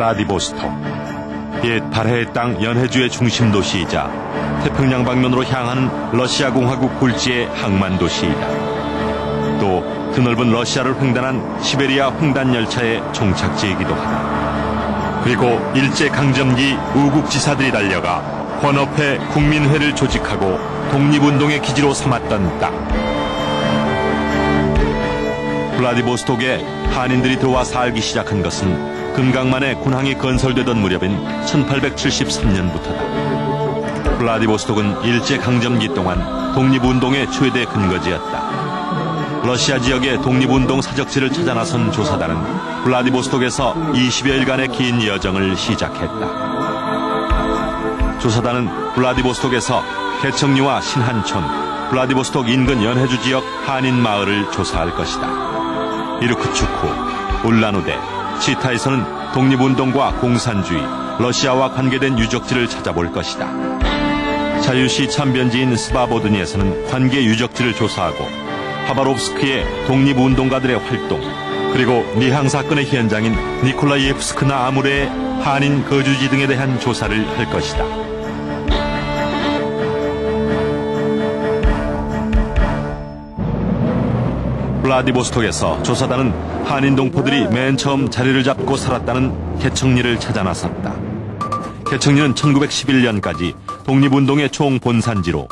블라디보스톡. 옛 발해의 땅 연해주의 중심 도시이자 태평양 방면으로 향하는 러시아 공화국 굴지의 항만 도시이다. 또 드넓은 러시아를 횡단한 시베리아 횡단 열차의 종착지이기도 하다. 그리고 일제강점기 우국지사들이 달려가 권업회 국민회를 조직하고 독립운동의 기지로 삼았던 땅. 블라디보스톡에 한인들이 들어와 살기 시작한 것은 금강만의 군항이 건설되던 무렵인 1873년부터다. 블라디보스톡은 일제강점기 동안 독립운동의 최대 근거지였다. 러시아 지역의 독립운동 사적지를 찾아 나선 조사단은 블라디보스톡에서 20여일간의 긴 여정을 시작했다. 조사단은 블라디보스톡에서 개청리와 신한촌, 블라디보스톡 인근 연해주 지역 한인 마을을 조사할 것이다. 이르크추크, 울란우데, 치타에서는 독립운동과 공산주의, 러시아와 관계된 유적지를 찾아볼 것이다. 자유시 참변지인 스바보드니에서는 관계 유적지를 조사하고 하바롭스크의 독립운동가들의 활동, 그리고 니항 사건의 현장인 니콜라이예프스크나 아무레의 한인 거주지 등에 대한 조사를 할 것이다. 블라디보스톡에서 조사단은 한인 동포들이 맨 처음 자리를 잡고 살았다는 개청리를 찾아 나섰다. 개청리는 1911년까지 독립운동의 총본산지로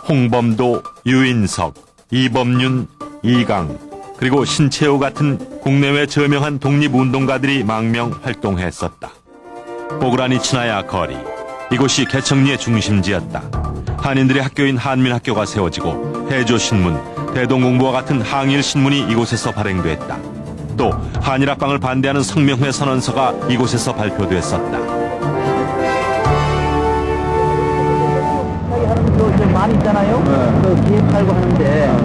홍범도, 유인석, 이범윤, 이강, 그리고 신채호 같은 국내외 저명한 독립운동가들이 망명 활동했었다. 보그라니치나야 거리, 이곳이 개청리의 중심지였다. 한인들의 학교인 한민학교가 세워지고 해조신문, 대동공부와 같은 항일신문이 이곳에서 발행됐다. 또 한일합방을 반대하는 성명회 선언서가 이곳에서 발표됐었다. 많이 있잖아요. 기획 팔고 하는데.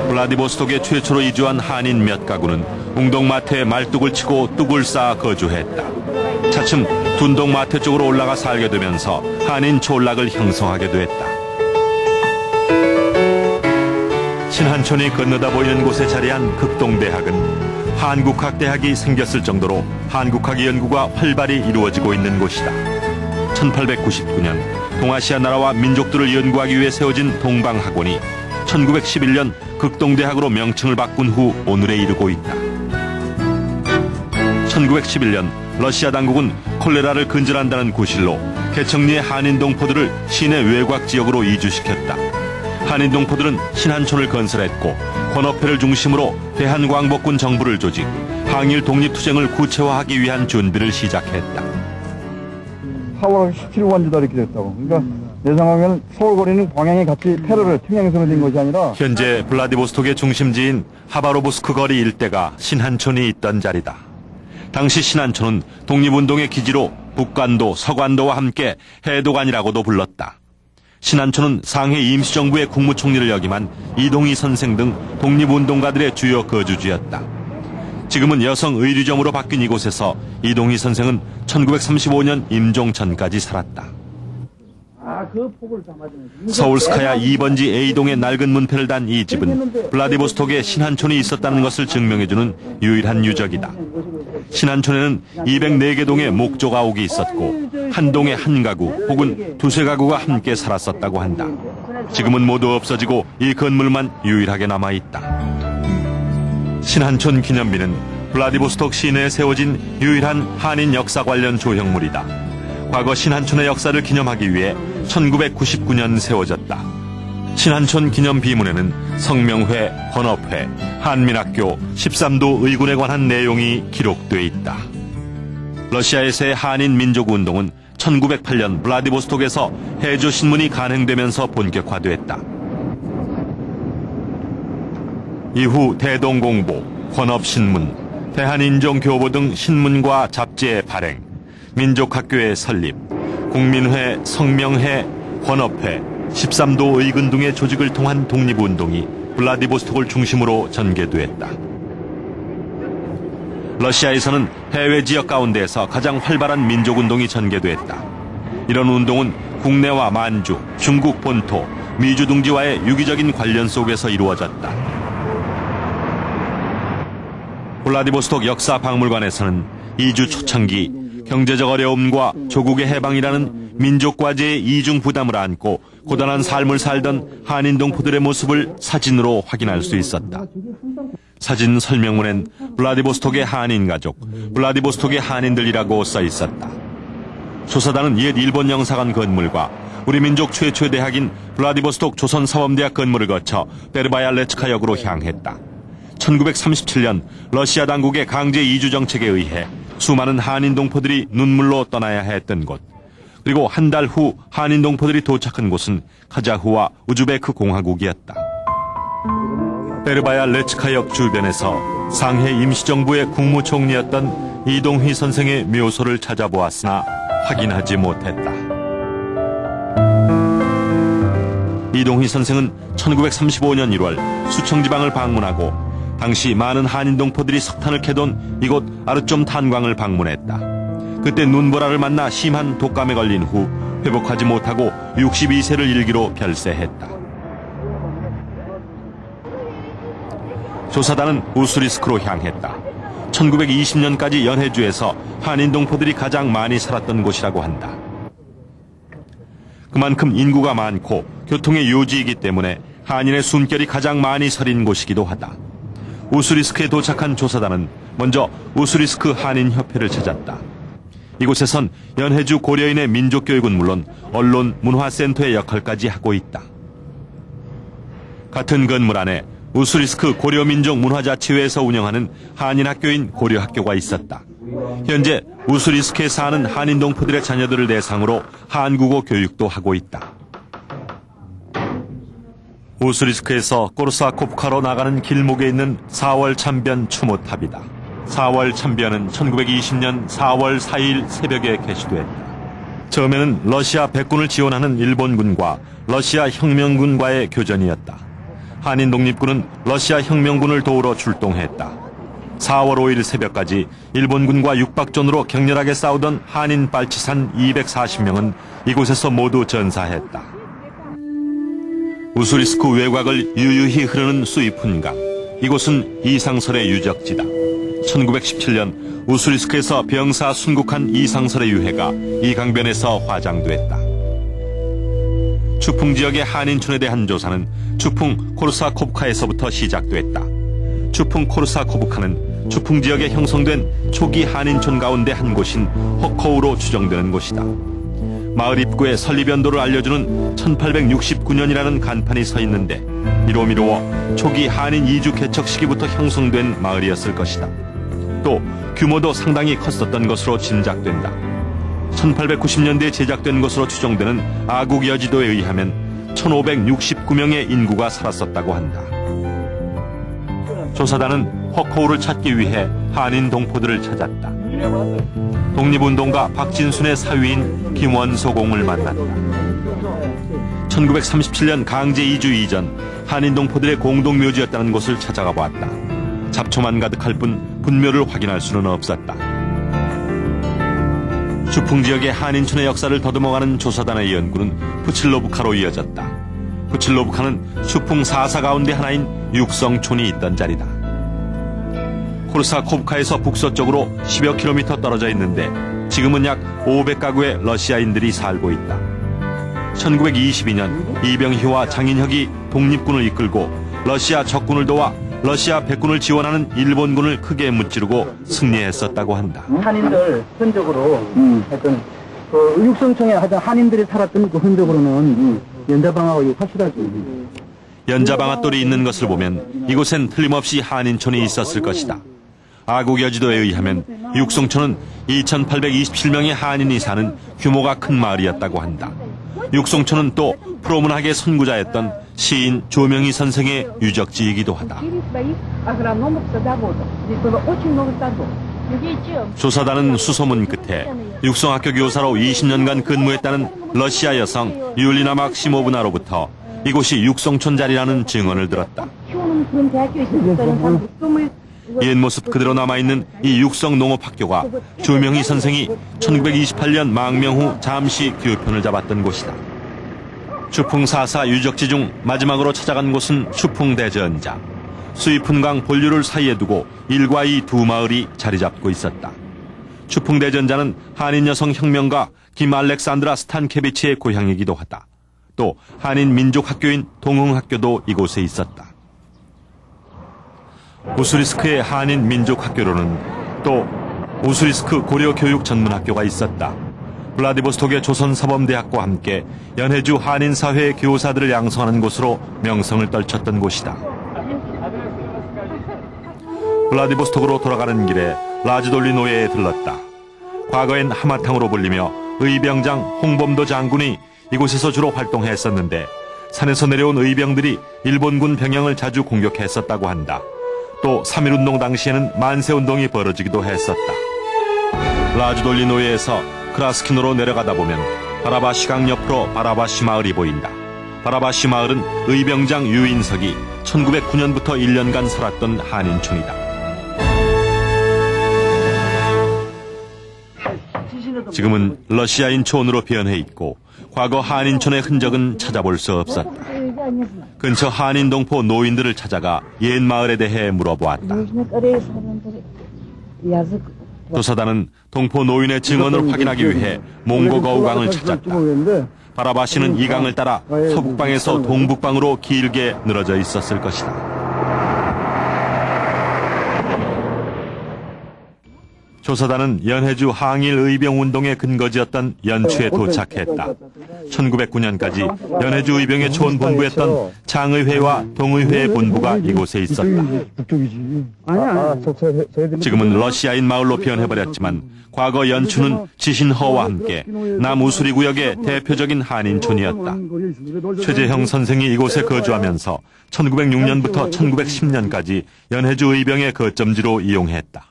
블라디보스톡에 최초로 이주한 한인 몇 가구는 웅동마트에 말뚝을 치고 뚝을 쌓아 거주했다. 차츰 둔동마트 쪽으로 올라가 살게 되면서 한인 촌락을 형성하게 됐다. 신한촌이 건너다 보이는 곳에 자리한 극동대학은 한국학대학이 생겼을 정도로 한국학 연구가 활발히 이루어지고 있는 곳이다. 1899년 동아시아 나라와 민족들을 연구하기 위해 세워진 동방학원이 1911년 극동대학으로 명칭을 바꾼 후 오늘에 이르고 있다. 1911년 러시아 당국은 콜레라를 근절한다는 구실로 개청리의 한인 동포들을 시내 외곽 지역으로 이주시켰다. 한인 동포들은 신한촌을 건설했고 권업회를 중심으로 대한광복군 정부를 조직, 항일 독립투쟁을 구체화하기 위한 준비를 시작했다. 4월 17일간지다 이렇게 됐다고. 그러니까 내 생각에는 서울거리는 광양이 같이 테러를 평양에서는 된 것이 아니라 현재 블라디보스톡의 중심지인 하바로브스크 거리 일대가 신한촌이 있던 자리다. 당시 신한촌은 독립운동의 기지로 북관도, 서관도와 함께 해독안이라고도 불렀다. 신한촌은 상해 임시정부의 국무총리를 역임한 이동희 선생 등 독립운동가들의 주요 거주지였다. 지금은 여성 의류점으로 바뀐 이곳에서 이동희 선생은 1935년 임종 전까지 살았다. 서울스카야 2번지 A동의 낡은 문패를 단 이 집은 블라디보스톡에 신한촌이 있었다는 것을 증명해주는 유일한 유적이다. 신한촌에는 204개 동의 목조가옥이 있었고 한 동에 한 가구 혹은 두세 가구가 함께 살았었다고 한다. 지금은 모두 없어지고 이 건물만 유일하게 남아있다. 신한촌 기념비는 블라디보스톡 시내에 세워진 유일한 한인 역사 관련 조형물이다. 과거 신한촌의 역사를 기념하기 위해 1999년 세워졌다. 신한촌 기념 비문에는 성명회, 권업회, 한민학교, 13도 의군에 관한 내용이 기록돼 있다. 러시아에서의 한인 민족운동은 1908년 블라디보스톡에서 해조신문이 간행되면서 본격화됐다. 이후 대동공보, 권업신문, 대한인종교보 등 신문과 잡지의 발행, 민족학교의 설립, 국민회, 성명회, 권업회, 13도 의군 등의 조직을 통한 독립운동이 블라디보스톡을 중심으로 전개됐다. 러시아에서는 해외 지역 가운데에서 가장 활발한 민족운동이 전개됐다. 이런 운동은 국내와 만주, 중국 본토, 미주 둥지와의 유기적인 관련 속에서 이루어졌다. 블라디보스톡 역사박물관에서는 이주 초창기 경제적 어려움과 조국의 해방이라는 민족과제의 이중 부담을 안고 고단한 삶을 살던 한인 동포들의 모습을 사진으로 확인할 수 있었다. 사진 설명문엔 블라디보스톡의 한인 가족, 블라디보스톡의 한인들이라고 써 있었다. 조사단은 옛 일본 영사관 건물과 우리 민족 최초의 대학인 블라디보스톡 조선사범대학 건물을 거쳐 베르바얄레츠카역으로 향했다. 1937년 러시아 당국의 강제 이주 정책에 의해 수많은 한인 동포들이 눈물로 떠나야 했던 곳, 그리고 한 달 후 한인 동포들이 도착한 곳은 카자흐와 우즈베크 공화국이었다. 베르바얄레츠카역 주변에서 상해 임시정부의 국무총리였던 이동휘 선생의 묘소를 찾아보았으나 확인하지 못했다. 이동휘 선생은 1935년 1월 수청지방을 방문하고 당시 많은 한인 동포들이 석탄을 캐던 이곳 아르좀 탄광을 방문했다. 그때 눈보라를 만나 심한 독감에 걸린 후 회복하지 못하고 62세를 일기로 별세했다. 조사단은 우스리스크로 향했다. 1920년까지 연해주에서 한인 동포들이 가장 많이 살았던 곳이라고 한다. 그만큼 인구가 많고 교통의 요지이기 때문에 한인의 숨결이 가장 많이 서린 곳이기도 하다. 우스리스크에 도착한 조사단은 먼저 우스리스크 한인협회를 찾았다. 이곳에선 연해주 고려인의 민족교육은 물론 언론, 문화센터의 역할까지 하고 있다. 같은 건물 안에 우스리스크 고려민족문화자치회에서 운영하는 한인학교인 고려학교가 있었다. 현재 우스리스크에 사는 한인 동포들의 자녀들을 대상으로 한국어 교육도 하고 있다. 우스리스크에서 꼬르사코프카로 나가는 길목에 있는 4월 참변 추모탑이다. 4월 참변은 1920년 4월 4일 새벽에 개시됐다. 처음에는 러시아 백군을 지원하는 일본군과 러시아 혁명군과의 교전이었다. 한인 독립군은 러시아 혁명군을 도우러 출동했다. 4월 5일 새벽까지 일본군과 육박전으로 격렬하게 싸우던 한인 빨치산 240명은 이곳에서 모두 전사했다. 우스리스크 외곽을 유유히 흐르는 수이푼강. 이곳은 이상설의 유적지다. 1917년 우스리스크에서 병사 순국한 이상설의 유해가 이 강변에서 화장됐다. 추풍 지역의 한인촌에 대한 조사는 추풍 코르사코브카에서부터 시작됐다. 추풍 코르사코브카는 추풍 지역에 형성된 초기 한인촌 가운데 한 곳인 허커우로 추정되는 곳이다. 마을 입구에 설립연도를 알려주는 1869년이라는 간판이 서 있는데 이로 미루어 초기 한인 이주 개척 시기부터 형성된 마을이었을 것이다. 또 규모도 상당히 컸었던 것으로 짐작된다. 1890년대에 제작된 것으로 추정되는 아국 여지도에 의하면 1569명의 인구가 살았었다고 한다. 조사단은 허커우를 찾기 위해 한인 동포들을 찾았다. 독립운동가 박진순의 사위인 김원소공을 만났다. 1937년 강제 이주 이전 한인 동포들의 공동묘지였다는 곳을 찾아가 보았다. 잡초만 가득할 뿐 분묘를 확인할 수는 없었다. 추풍 지역의 한인촌의 역사를 더듬어가는 조사단의 연구는 부칠로브카로 이어졌다. 부칠로브카는 추풍 4사 가운데 하나인 육성촌이 있던 자리다. 코르사코브카에서 북서쪽으로 10여 킬로미터 떨어져 있는데 지금은 약 500가구의 러시아인들이 살고 있다. 1922년 이병희와 장인혁이 독립군을 이끌고 러시아 적군을 도와 러시아 백군을 지원하는 일본군을 크게 무찌르고 승리했었다고 한다. 한인들 흔적으로 하여튼 그 육성청에 하여튼 한인들이 살았던 그 흔적으로는 연자방하고 확실하지. 연자방앗돌이 있는 것을 보면 이곳엔 틀림없이 한인촌이 있었을 것이다. 아국 여지도에 의하면 육성촌은 2827명의 한인이 사는 규모가 큰 마을이었다고 한다. 육성촌은 또 프로문학의 선구자였던 시인 조명희 선생의 유적지이기도 하다. 조사단은 수소문 끝에 육성학교 교사로 20년간 근무했다는 러시아 여성 율리나 막시모브나로부터 이곳이 육성촌 자리라는 증언을 들었다. 옛 모습 그대로 남아있는 이 육성 농업학교가 조명희 선생이 1928년 망명 후 잠시 교편을 잡았던 곳이다. 추풍 4사 유적지 중 마지막으로 찾아간 곳은 추풍 대전자. 수이푼강 본류를 사이에 두고 1과 2 두 마을이 자리 잡고 있었다. 추풍대전자는 한인 여성 혁명가 김 알렉산드라 스탄케비치의 고향이기도 하다. 또 한인 민족학교인 동흥학교도 이곳에 있었다. 우스리스크의 한인 민족학교로는 또 우스리스크 고려교육전문학교가 있었다. 블라디보스톡의 조선사범대학과 함께 연해주 한인사회의 교사들을 양성하는 곳으로 명성을 떨쳤던 곳이다. 블라디보스톡으로 돌아가는 길에 라즈돌리 노예에 들렀다. 과거엔 하마탕으로 불리며 의병장 홍범도 장군이 이곳에서 주로 활동했었는데 산에서 내려온 의병들이 일본군 병영을 자주 공격했었다고 한다. 또 3.1운동 당시에는 만세운동이 벌어지기도 했었다. 라즈돌리 노예에서 크라스키노로 내려가다 보면 바라바시강 옆으로 바라바시 마을이 보인다. 바라바시 마을은 의병장 유인석이 1909년부터 1년간 살았던 한인촌이다. 지금은 러시아인 촌으로 변해 있고 과거 한인촌의 흔적은 찾아볼 수 없었다. 근처 한인 동포 노인들을 찾아가 옛 마을에 대해 물어보았다. 조사단은 동포 노인의 증언을 확인하기 위해 몽고거우강을 찾았다. 바라바시는 이 강을 따라 서북방에서 동북방으로 길게 늘어져 있었을 것이다. 조사단은 연해주 항일 의병운동의 근거지였던 연추에 도착했다. 1909년까지 연해주 의병의 초원본부였던 장의회와 동의회의 본부가 이곳에 있었다. 지금은 러시아인 마을로 변해버렸지만 과거 연추는 지신허와 함께 남우수리 구역의 대표적인 한인촌이었다. 최재형 선생이 이곳에 거주하면서 1906년부터 1910년까지 연해주 의병의 거점지로 이용했다.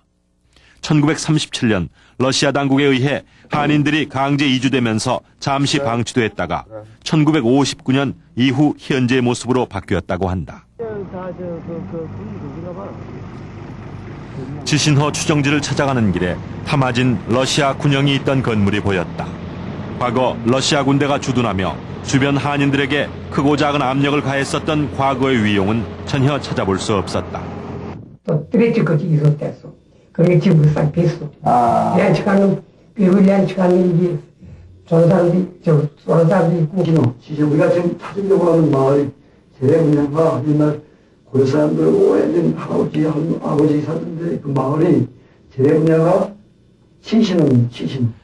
1937년 러시아 당국에 의해 한인들이 강제 이주되면서 잠시 방치됐다가 1959년 이후 현재의 모습으로 바뀌었다고 한다. 지신허 추정지를 찾아가는 길에 탐아진 러시아 군영이 있던 건물이 보였다. 과거 러시아 군대가 주둔하며 주변 한인들에게 크고 작은 압력을 가했었던 과거의 위용은 전혀 찾아볼 수 없었다. 그게 집을 싹 뺐어. 렌치카는, 비브 렌치카는 이게 저런 사람도 있고. 지금 우리가 지금 찾으려고 하는 마을이 제대문양과 옛날 고려 사람들 오래된 할아버지, 아버지 살던데 그 마을이 제대문양과 치신은.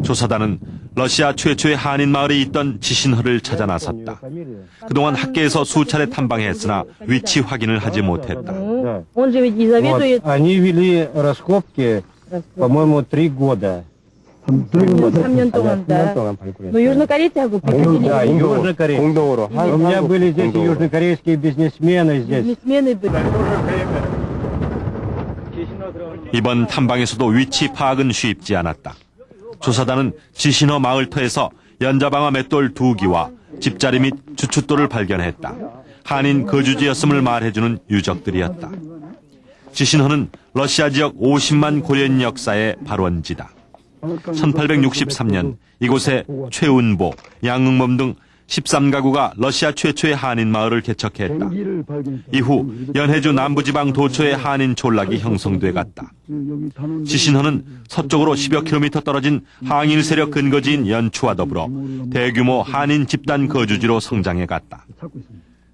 조사단은 러시아 최초의 한인 마을이 있던 지신허를 찾아 나섰다. 그동안 학계에서 수차례 탐방했으나 위치 확인을 하지 못했다. Он же ведь не заведует. Они вели раскопки, по-моему, 3 года. 3년 동안, да. Но южнокорейцев Да, южнокорейские. У меня были здесь южнокорейские бизнесмены здесь. бизнесмены были. 이번 탐방에서도 위치 파악은 쉽지 않았다. 조사단은 지신허 마을터에서 연자방아 맷돌 2기와 집자리 및 주춧돌을 발견했다. 한인 거주지였음을 말해주는 유적들이었다. 지신허는 러시아 지역 50만 고려인 역사의 발원지다. 1863년 이곳에 최운보, 양응범 등 13가구가 러시아 최초의 한인 마을을 개척했다. 이후 연해주 남부지방 도처의 한인 촌락이 형성돼 갔다. 지신허는 서쪽으로 10여 킬로미터 떨어진 항일 세력 근거지인 연추와 더불어 대규모 한인 집단 거주지로 성장해 갔다.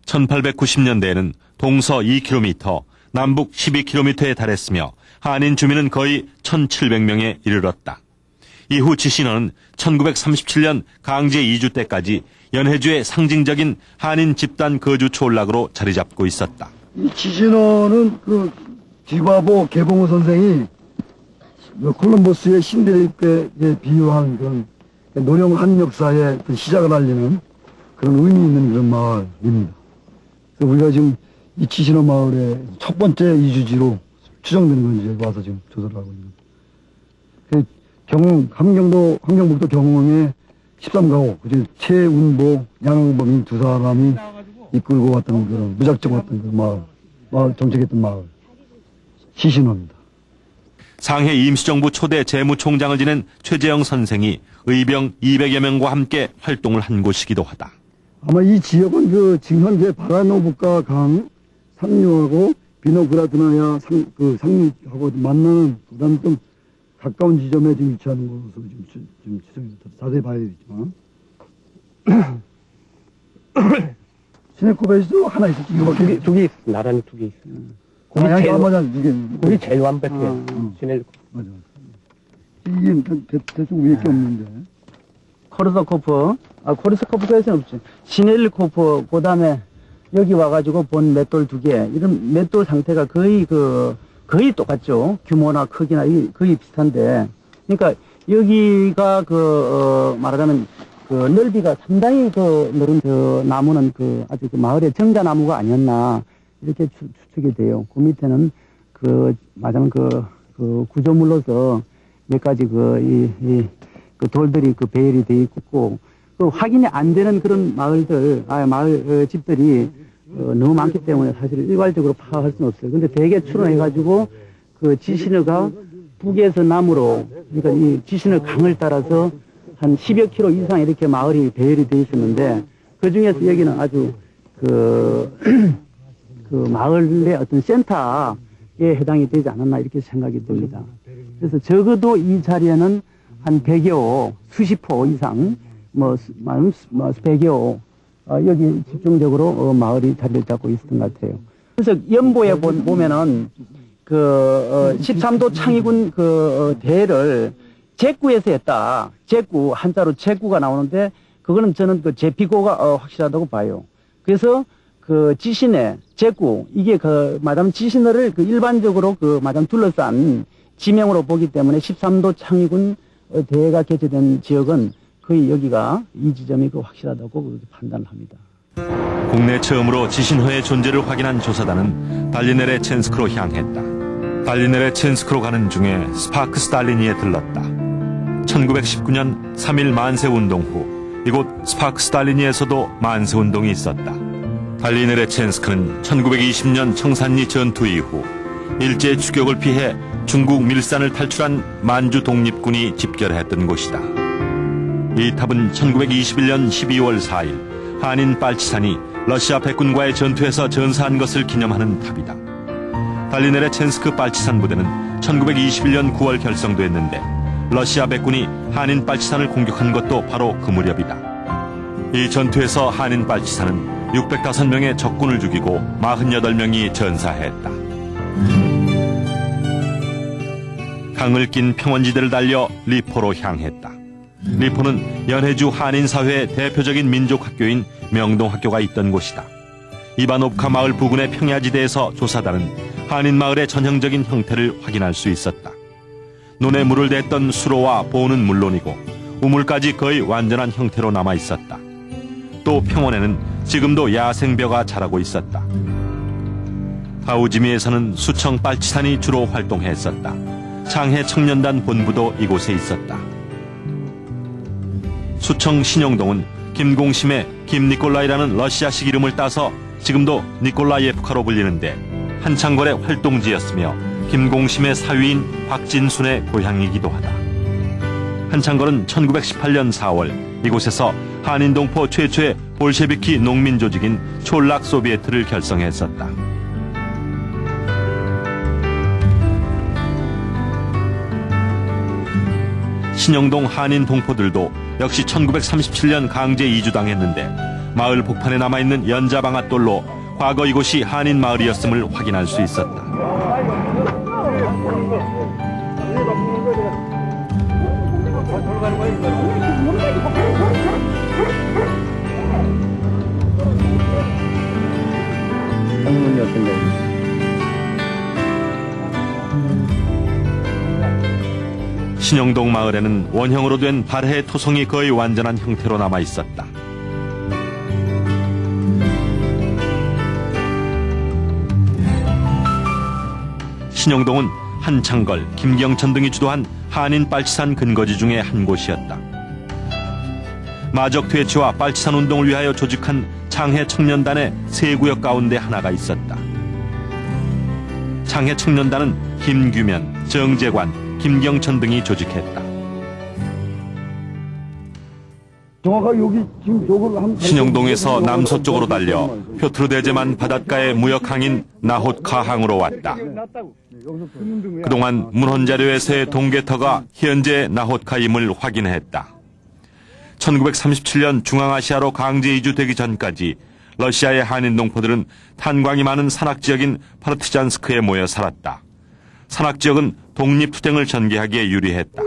1890년대에는 동서 2km, 남북 12km에 달했으며 한인 주민은 거의 1,700명에 이르렀다. 이후 지신허는 1937년 강제 이주 때까지 연해주의 상징적인 한인 집단 거주 촌락으로 자리 잡고 있었다. 이 지신허는 그 디바보 개봉호 선생이 콜럼버스의 신대립에 비유한 그런 노령 한 역사의 시작을 알리는 그런 의미 있는 그런 마을입니다. 그래서 우리가 지금 이 지신허 마을의 첫 번째 이주지로 추정되는 건지 여기 와서 지금 조사를 하고 있는 거예요. 함경북도 경흥의 13가구, 그중 최운보, 양흥범인 두 사람이 이끌고 왔던 그런 무작정 왔던 그 마을 정책했던 마을 지신허입니다. 상해 임시정부 초대 재무총장을 지낸 최재형 선생이 의병 200여 명과 함께 활동을 한 곳이기도 하다. 아마 이 지역은 그 지금 현재 바라노북가 강 상류하고 비노그라드나야 상륙하고 만나는 보다는 좀 가까운 지점에 지금 위치하는 것으로 지금 지점이 자세히 봐야 되겠지만 시내코베이스도 하나 있었지. 이거밖에 두 개 있어. 나란히 두 개 있어. 고기 맞아 이게 그게 제일 완벽해. 시넬 맞아. 이게 대충 위에 게 없는데. 코르사코프, 코르사코프까지는 없지. 시넬코프, 그 다음에 여기 와가지고 본 맷돌 2개. 이런 맷돌 상태가 거의 똑같죠. 규모나 크기나 거의 비슷한데. 그러니까 여기가 말하자면 넓이가 상당히 넓은 나무는 아주 마을의 정자나무가 아니었나. 이렇게 추측이 돼요. 그 밑에는 말하자면 구조물로서 몇 가지 돌들이 배열이 돼 있고, 확인이 안 되는 그런 마을 집들이 너무 많기 때문에 사실 일괄적으로 파악할 수는 없어요. 근데 대개 추론해가지고 지신어가 북에서 남으로, 그러니까 이 지신어 강을 따라서 한 10여 킬로 이상 이렇게 마을이 배열이 돼 있었는데, 그 중에서 여기는 아주 마을의 어떤 센터에 해당이 되지 않았나 이렇게 생각이 듭니다. 그래서 적어도 이 자리에는 한 100여 호, 수십 호 이상, 100여 호, 여기 집중적으로 마을이 자리를 잡고 있었던 것 같아요. 그래서 연보에 보면은 13도 창의군 대를 제구에서 했다. 제구, 한자로 제구가 나오는데, 그거는 저는 제피고가 확실하다고 봐요. 그래서 지신의 제구, 이게 마담 지신어를 일반적으로 마담 둘러싼 지명으로 보기 때문에 13도 창의군 대가 개최된 지역은 거의 여기가 이 지점이 확실하다고 그렇게 판단을 합니다. 국내 처음으로 지신허의 존재를 확인한 조사단은 달리네레첸스크로 향했다. 달리네레첸스크로 가는 중에 스파크 스탈리니에 들렀다. 1919년 3.1 만세운동 후 이곳 스파크 스탈리니에서도 만세운동이 있었다. 달리네레첸스크는 1920년 청산리 전투 이후 일제 추격을 피해 중국 밀산을 탈출한 만주 독립군이 집결했던 곳이다. 이 탑은 1921년 12월 4일 한인 빨치산이 러시아 백군과의 전투에서 전사한 것을 기념하는 탑이다. 달리네레첸스크 빨치산 부대는 1921년 9월 결성됐는데 러시아 백군이 한인 빨치산을 공격한 것도 바로 그 무렵이다. 이 전투에서 한인 빨치산은 605명의 적군을 죽이고 48명이 전사했다. 강을 낀 평원지대를 달려 리포로 향했다. 리포는 연해주 한인사회의 대표적인 민족학교인 명동학교가 있던 곳이다. 이바노브카 마을 부근의 평야지대에서 조사단은 한인마을의 전형적인 형태를 확인할 수 있었다. 논에 물을 댔던 수로와 보는 물론이고 우물까지 거의 완전한 형태로 남아있었다. 또 평원에는 지금도 야생벼가 자라고 있었다. 하우지미에서는 수청 빨치산이 주로 활동했었다. 창해 청년단 본부도 이곳에 있었다. 수청 신영동은 김공심의 김니콜라이라는 러시아식 이름을 따서 지금도 니콜라예프카로 불리는데 한창걸의 활동지였으며 김공심의 사위인 박진순의 고향이기도 하다. 한창걸은 1918년 4월 이곳에서 한인동포 최초의 볼셰비키 농민 조직인 촐락 소비에트를 결성했었다. 신영동 한인 동포들도 역시 1937년 강제 이주당했는데 마을 복판에 남아있는 연자방앗돌로 과거 이곳이 한인 마을이었음을 확인할 수 있었다. 성문이 어떤가요? 신영동 마을에는 원형으로 된 발해 토성이 거의 완전한 형태로 남아 있었다. 신영동은 한창걸, 김경천 등이 주도한 한인 빨치산 근거지 중에 한 곳이었다. 마적 퇴치와 빨치산 운동을 위하여 조직한 창해 청년단의 세 구역 가운데 하나가 있었다. 창해 청년단은 김규면, 정재관, 김경천 등이 조직했다. 정확하게 여기 지금 요걸 한 신영동에서 남서쪽으로 달려 표트르 대제만 바닷가의 무역항인 나호트카항으로 왔다. 그동안 문헌자료에서의 동계터가 현재 나호트카임을 확인했다. 1937년 중앙아시아로 강제 이주되기 전까지 러시아의 한인 농포들은 탄광이 많은 산악지역인 파르티잔스크에 모여 살았다. 산악지역은 독립투쟁을 전개하기에 유리했다.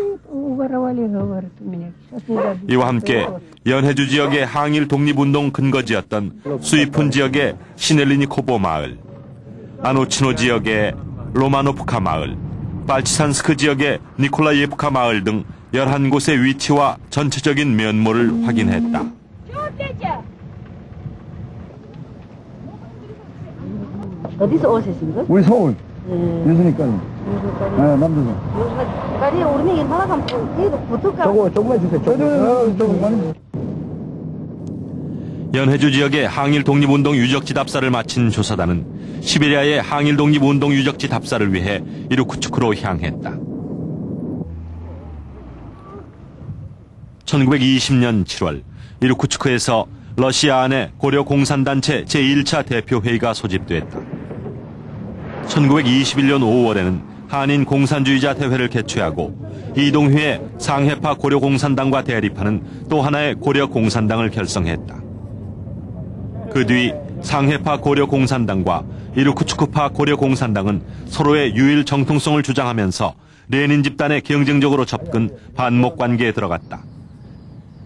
이와 함께 연해주 지역의 항일 독립운동 근거지였던 수이푼 지역의 시넬리니코보 마을, 아노치노 지역의 로마노프카 마을, 발치산스크 지역의 니콜라예프카 마을 등 11곳의 위치와 전체적인 면모를 확인했다. 어디서 오셨신 거? 우리 서울. 예수니까요. 네, 남도서. 까리 우리는 얼마나 가면 붙을까? 조금만 주세요. 조금만. 연해주 지역의 항일 독립운동 유적지 답사를 마친 조사단은 시베리아의 항일 독립운동 유적지 답사를 위해 이루쿠츠크로 향했다. 1920년 7월 이루쿠츠크에서 러시아 안의 고려 공산단체 제1차 대표회의가 소집됐다. 1921년 5월에는 한인 공산주의자 대회를 개최하고 이동휘의 상해파 고려 공산당과 대립하는 또 하나의 고려 공산당을 결성했다. 그 뒤 상해파 고려 공산당과 이루쿠츠크파 고려 공산당은 서로의 유일 정통성을 주장하면서 레닌 집단에 경쟁적으로 접근 반목 관계에 들어갔다.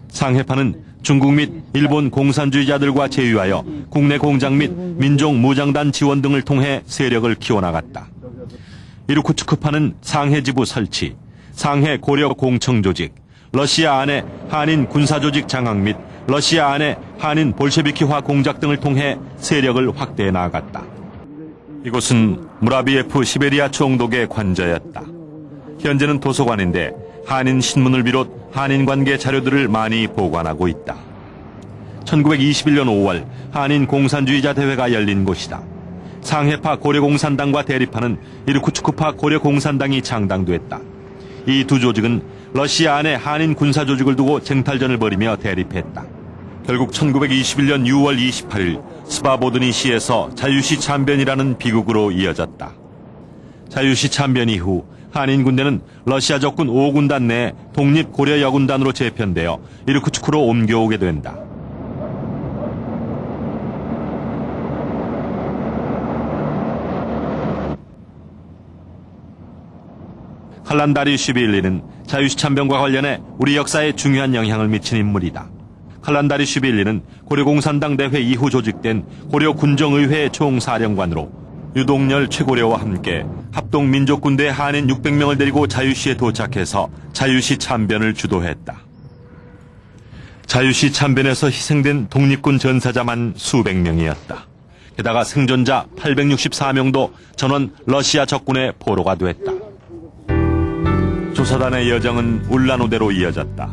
상해파는 중국 및 일본 공산주의자들과 제휴하여 국내 공장 및 민족 무장단 지원 등을 통해 세력을 키워나갔다. 이루쿠츠크파는 상해 지부 설치, 상해 고려 공청 조직, 러시아 안의 한인 군사조직 장악 및 러시아 안의 한인 볼셰비키화 공작 등을 통해 세력을 확대해 나갔다. 이곳은 무라비예프 시베리아 총독의 관저였다. 현재는 도서관인데 한인 신문을 비롯 한인 관계 자료들을 많이 보관하고 있다. 1921년 5월 한인 공산주의자 대회가 열린 곳이다. 상해파 고려공산당과 대립하는 이루쿠츠크파 고려공산당이 창당됐다. 이 두 조직은 러시아 안에 한인 군사조직을 두고 쟁탈전을 벌이며 대립했다. 결국 1921년 6월 28일 스바보드니시에서 자유시 참변이라는 비극으로 이어졌다. 자유시 참변 이후 한인 군대는 러시아 적군 5군단 내 독립 고려 여군단으로 재편되어 이루쿠츠크로 옮겨오게 된다. 칼란다리 슈빌리는 자유시 참변과 관련해 우리 역사에 중요한 영향을 미친 인물이다. 칼란다리 슈빌리는 고려공산당 대회 이후 조직된 고려군정의회 총사령관으로 유동열 최고려와 함께 합동민족군대 한인 600명을 데리고 자유시에 도착해서 자유시 참변을 주도했다. 자유시 참변에서 희생된 독립군 전사자만 수백 명이었다. 게다가 생존자 864명도 전원 러시아 적군의 포로가 됐다. 조사단의 여정은 울라노대로 이어졌다.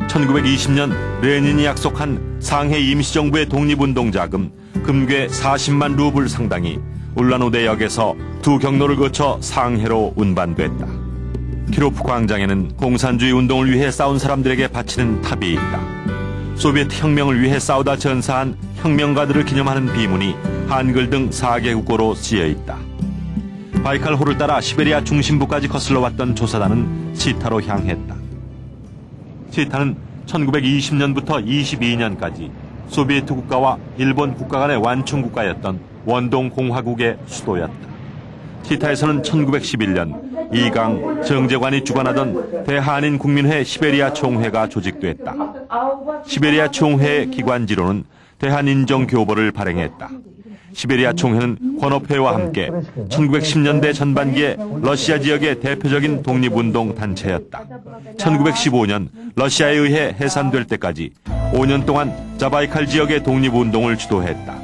1920년 레닌이 약속한 상해 임시정부의 독립운동 자금 금괴 40만 루블 상당이 울라노대역에서 두 경로를 거쳐 상해로 운반됐다. 키로프 광장에는 공산주의 운동을 위해 싸운 사람들에게 바치는 탑이 있다. 소비에트 혁명을 위해 싸우다 전사한 혁명가들을 기념하는 비문이 한글 등 4개국어로 쓰여 있다. 바이칼호를 따라 시베리아 중심부까지 거슬러 왔던 조사단은 치타로 향했다. 치타는 1920년부터 22년까지 소비에트 국가와 일본 국가 간의 완충 국가였던 원동 공화국의 수도였다. 치타에서는 1911년 이강 정재관이 주관하던 대한인 국민회 시베리아 총회가 조직됐다. 시베리아 총회의 기관지로는 대한인정교보를 발행했다. 시베리아 총회는 권업회와 함께 1910년대 전반기에 러시아 지역의 대표적인 독립운동 단체였다. 1915년 러시아에 의해 해산될 때까지 5년 동안 자바이칼 지역의 독립운동을 주도했다.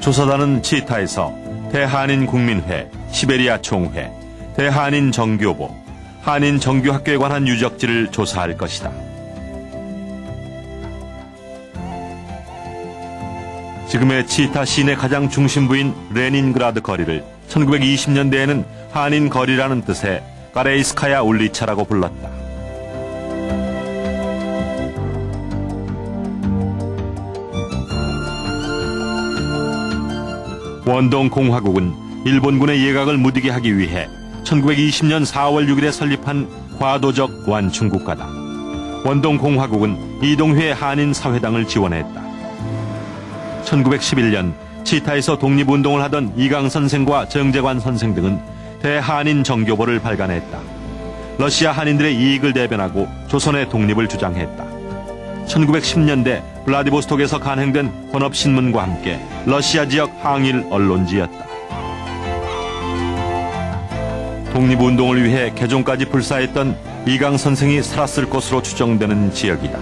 조사단은 치타에서 대한인 국민회, 시베리아 총회, 대한인 정교보, 한인 정규학교에 관한 유적지를 조사할 것이다. 지금의 치타 시내 가장 중심부인 레닌그라드 거리를 1920년대에는 한인 거리라는 뜻의 가레이스카야 울리차라고 불렀다. 원동공화국은 일본군의 예각을 무디게 하기 위해 1920년 4월 6일에 설립한 과도적 완충국가다. 원동공화국은 이동휘의 한인사회당을 지원했다. 1911년 치타에서 독립운동을 하던 이강 선생과 정재관 선생 등은 대한인 정교보를 발간했다. 러시아 한인들의 이익을 대변하고 조선의 독립을 주장했다. 1910년대 블라디보스톡에서 간행된 혼업신문과 함께 러시아 지역 항일 언론지였다. 독립운동을 위해 개종까지 불사했던 이강 선생이 살았을 것으로 추정되는 지역이다.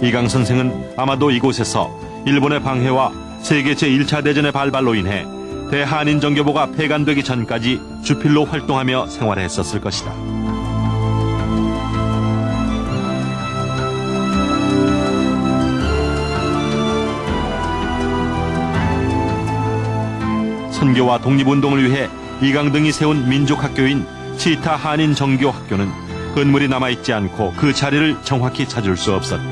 이강 선생은 아마도 이곳에서 일본의 방해와 세계 제1차 대전의 발발로 인해 대한인 정교보가 폐간되기 전까지 주필로 활동하며 생활했었을 것이다. 선교와 독립운동을 위해 이강 등이 세운 민족학교인 치타 한인 정교학교는 건물이 남아있지 않고 그 자리를 정확히 찾을 수 없었다.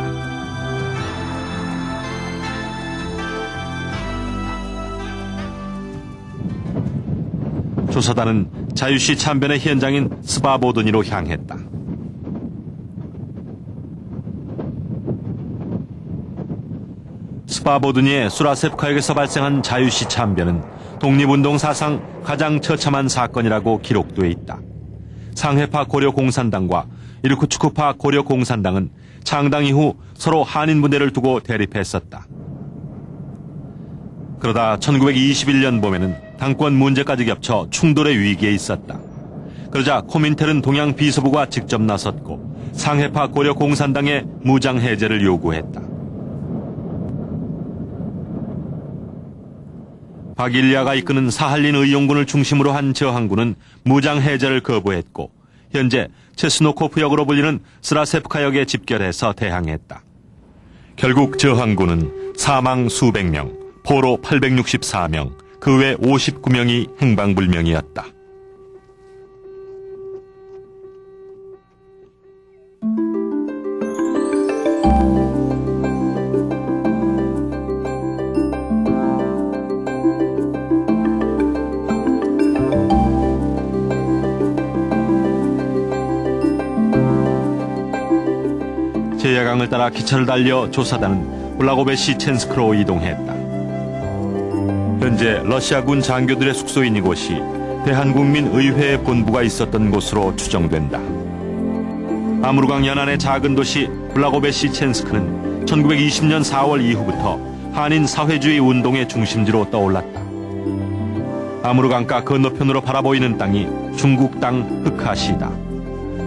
조사단은 자유시 참변의 현장인 스바보드니로 향했다. 스바보드니의 수라셉카역에서 발생한 자유시 참변은 독립운동 사상 가장 처참한 사건이라고 기록돼 있다. 상해파 고려공산당과 이르쿠츠크파 고려공산당은 창당 이후 서로 한인 분대를 두고 대립했었다. 그러다 1921년 봄에는 당권 문제까지 겹쳐 충돌의 위기에 있었다. 그러자 코민텔은 동양 비서부가 직접 나섰고 상해파 고려공산당의 무장 해제를 요구했다. 박일리아가 이끄는 사할린 의용군을 중심으로 한 저항군은 무장 해제를 거부했고 현재 체스노코프역으로 불리는 스라셉카역에 집결해서 대항했다. 결국 저항군은 사망 수백 명, 포로 864명, 그 외 59명이 행방불명이었다. 제야강을 따라 기차를 달려 조사단은 블라고베시첸스크로 이동했다. 현재 러시아군 장교들의 숙소인 이곳이 대한국민의회의 본부가 있었던 곳으로 추정된다. 아무르강 연안의 작은 도시 블라고베시첸스크는 1920년 4월 이후부터 한인 사회주의 운동의 중심지로 떠올랐다. 아무르강가 건너편으로 바라보이는 땅이 중국 땅 흑하시다.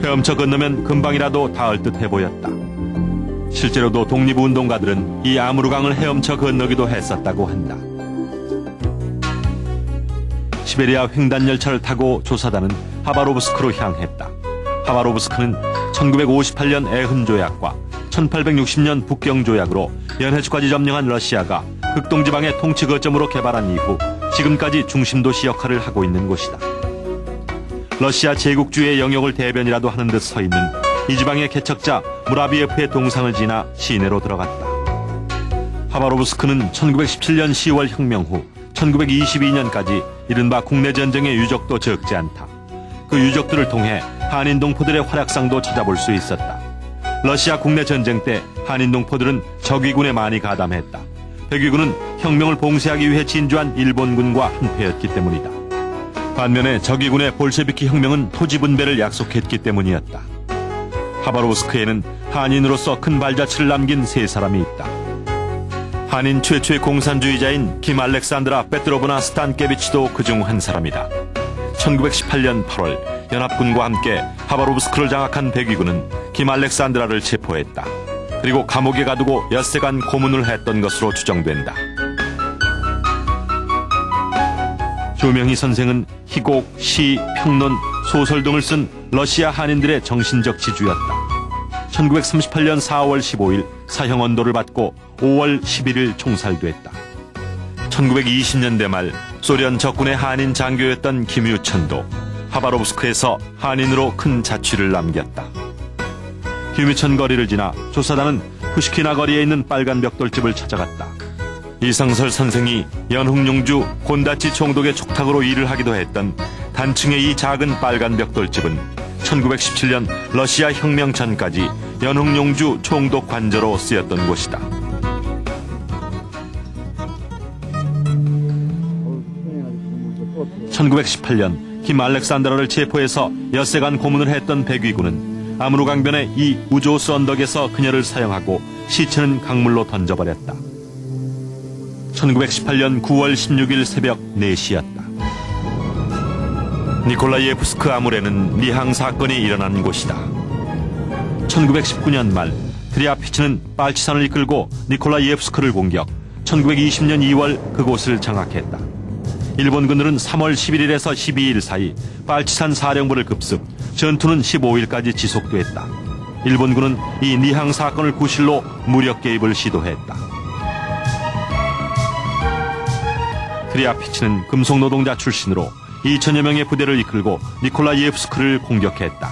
헤엄쳐 건너면 금방이라도 닿을 듯해 보였다. 실제로도 독립운동가들은 이 아무르강을 헤엄쳐 건너기도 했었다고 한다. 시베리아 횡단열차를 타고 조사단은 하바로브스크로 향했다. 하바로브스크는 1958년 애흔조약과 1860년 북경조약으로 연해주까지 점령한 러시아가 극동지방의 통치 거점으로 개발한 이후 지금까지 중심도시 역할을 하고 있는 곳이다. 러시아 제국주의의 영역을 대변이라도 하는 듯 서 있는 이 지방의 개척자 무라비에프의 동상을 지나 시내로 들어갔다. 하바로브스크는 1917년 10월 혁명 후 1922년까지 이른바 국내전쟁의 유적도 적지 않다. 그 유적들을 통해 한인 동포들의 활약상도 찾아볼 수 있었다. 러시아 국내 전쟁 때 한인 동포들은 적위군에 많이 가담했다. 백위군은 혁명을 봉쇄하기 위해 진주한 일본군과 한패였기 때문이다. 반면에 적위군의 볼셰비키 혁명은 토지 분배를 약속했기 때문이었다. 하바로브스크에는 한인으로서 큰 발자취를 남긴 세 사람이 있다. 한인 최초의 공산주의자인 김 알렉산드라 페트로브나 스탄케비치도 그중 한 사람이다. 1918년 8월 연합군과 함께 하바로브스크를 장악한 백위군은 김 알렉산드라를 체포했다. 그리고 감옥에 가두고 엿새간 고문을 했던 것으로 추정된다. 조명희 선생은 희곡, 시, 평론, 소설 등을 쓴 러시아 한인들의 정신적 지주였다. 1938년 4월 15일 사형 언도를 받고 5월 11일 총살됐다. 1920년대 말 소련 적군의 한인 장교였던 김유천도 하바로브스크에서 한인으로 큰 자취를 남겼다. 김유천 거리를 지나 조사단은 푸시키나 거리에 있는 빨간 벽돌집을 찾아갔다. 이상설 선생이 연흥용주 곤다치 총독의 촉탁으로 일을 하기도 했던 단층의 이 작은 빨간 벽돌집은 1917년 러시아 혁명 전까지 연흥용주 총독 관저로 쓰였던 곳이다. 1918년 김 알렉산드라를 체포해서 엿새간 고문을 했던 백위군은 아무르강변의 이 우조스 언덕에서 그녀를 사형하고 시체는 강물로 던져버렸다. 1918년 9월 16일 새벽 4시였다. 니콜라이에프스크 아무레는 니항 사건이 일어난 곳이다. 1919년 말 트리아피치는 빨치산을 이끌고 니콜라이에프스크를 공격, 1920년 2월 그곳을 장악했다. 일본군들은 3월 11일에서 12일 사이 빨치산 사령부를 급습, 전투는 15일까지 지속됐다. 일본군은 이 니항 사건을 구실로 무력 개입을 시도했다. 트리아피치는 금속노동자 출신으로 2천여 명의 부대를 이끌고 니콜라이에프스크를 공격했다.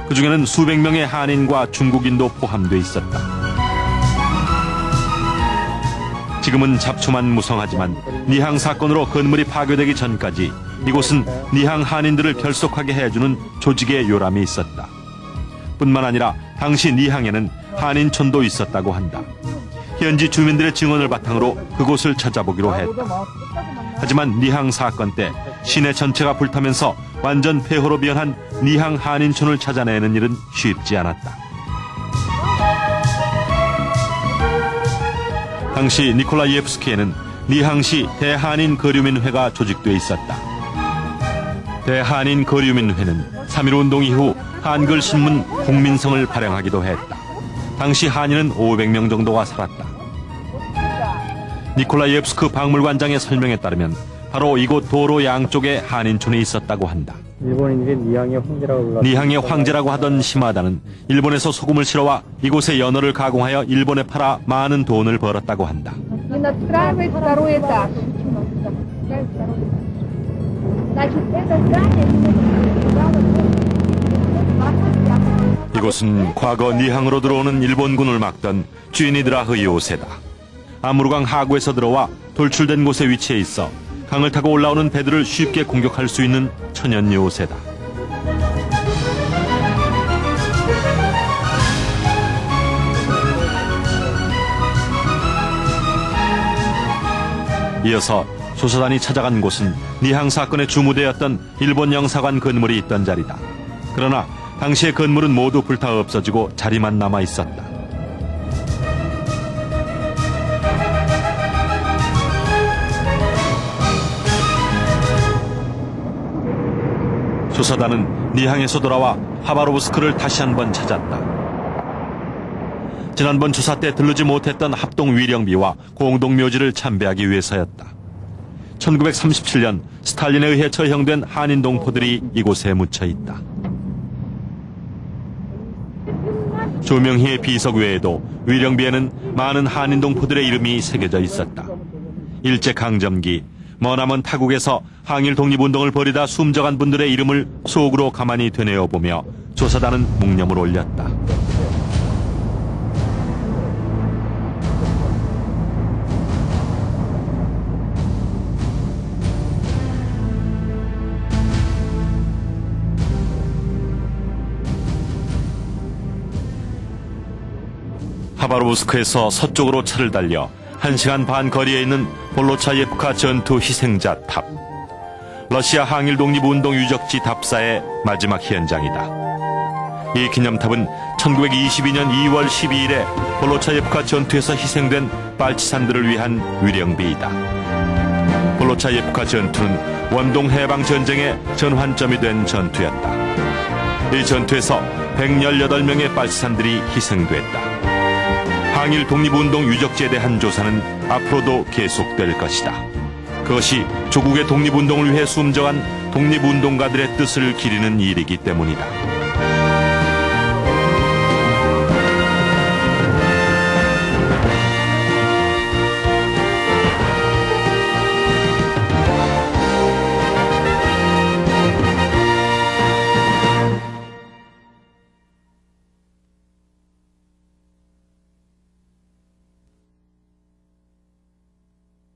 그중에는 수백 명의 한인과 중국인도 포함돼 있었다. 지금은 잡초만 무성하지만 니항 사건으로 건물이 파괴되기 전까지 이곳은 니항 한인들을 결속하게 해주는 조직의 요람이 있었다. 뿐만 아니라 당시 니항에는 한인촌도 있었다고 한다. 현지 주민들의 증언을 바탕으로 그곳을 찾아보기로 했다. 하지만 니항 사건 때 시내 전체가 불타면서 완전 폐허로 변한 니항 한인촌을 찾아내는 일은 쉽지 않았다. 당시 니콜라이에프스크에는 니항시 대한인 거류민회가 조직돼 있었다. 대한인 거류민회는 3.1운동 이후 한글 신문 국민성을 발행하기도 했다. 당시 한인은 500명 정도가 살았다. 니콜라이에프스크 박물관장의 설명에 따르면 바로 이곳 도로 양쪽에 한인촌이 있었다고 한다. 일본인들이 니항의 황제라고 불렀다. 니항의 황제라고 하던 시마다는 일본에서 소금을 실어와 이곳의 연어를 가공하여 일본에 팔아 많은 돈을 벌었다고 한다. И надстраивает второй этаж. Значит, это здание... 이곳은 과거 니항으로 들어오는 일본군을 막던 쥐니드라흐 요새다. 아무르강 하구에서 들어와 돌출된 곳에 위치해 있어 강을 타고 올라오는 배들을 쉽게 공격할 수 있는 천연 요새다. 이어서 조사단이 찾아간 곳은 니항 사건의 주무대였던 일본 영사관 건물이 있던 자리다. 그러나 당시의 건물은 모두 불타 없어지고 자리만 남아 있었다. 조사단은 니항에서 돌아와 하바로브스크를 다시 한번 찾았다. 지난번 조사 때 들르지 못했던 합동 위령비와 공동묘지를 참배하기 위해서였다. 1937년 스탈린에 의해 처형된 한인 동포들이 이곳에 묻혀 있다. 조명희의 비석 외에도 위령비에는 많은 한인 동포들의 이름이 새겨져 있었다. 일제강점기 머나먼 타국에서 항일 독립운동을 벌이다 숨져간 분들의 이름을 속으로 가만히 되뇌어보며 조사단은 묵념을 올렸다. 하바로브스크에서 서쪽으로 차를 달려 1시간 반 거리에 있는 볼로차예프카 전투 희생자 탑. 러시아 항일 독립운동 유적지 답사의 마지막 현장이다. 이 기념탑은 1922년 2월 12일에 볼로차예프카 전투에서 희생된 빨치산들을 위한 위령비이다. 볼로차예프카 전투는 원동 해방 전쟁의 전환점이 된 전투였다. 이 전투에서 118명의 빨치산들이 희생됐다. 항일 독립운동 유적지에 대한 조사는 앞으로도 계속될 것이다. 그것이 조국의 독립운동을 위해 숨져간 독립운동가들의 뜻을 기리는 일이기 때문이다.